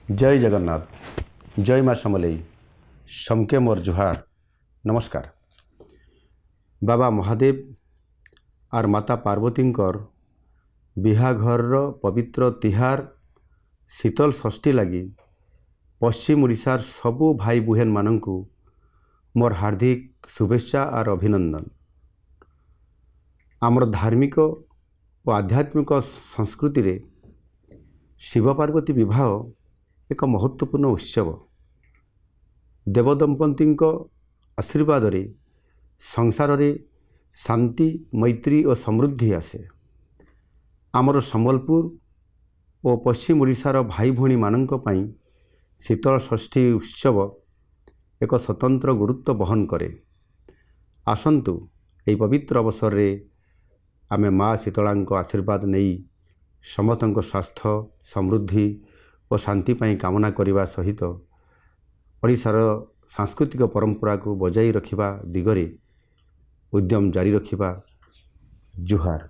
जय जगन्नाथ जय माँ समलेई समके मोर जुहार नमस्कार। बाबा महादेव और माता पार्वतींकर बिहाघर पवित्र तिहार शीतल षष्ठी लगी पश्चिम ओडिशार सबू भाई बुहेन मानंकु मोर हार्दिक शुभेच्छा और अभिनंदन। आमर धार्मिक और आध्यात्मिक संस्कृति रे शिव पार्वती विवाह एक महत्वपूर्ण उत्सव। देवदंपति आशीर्वाद रे संसार रे शांति मैत्री और समृद्धि आसे। आमर संबलपुर और पश्चिम ओडिशार भाई भौणी मानंक पई शीतल षष्ठी उत्सव एक स्वतंत्र गुरुत्व बहन करे। आसंतु एही पवित्र अवसर रे आमे माँ शीतलांक आशीर्वाद नहीं समस्तक स्वास्थ्य समृद्धि और शांति पाई कामना करने सहित ओडिशार सांस्कृतिक परंपरा को बजाई रखिबा दिगरे उद्यम जारी रखिबा। जुहार।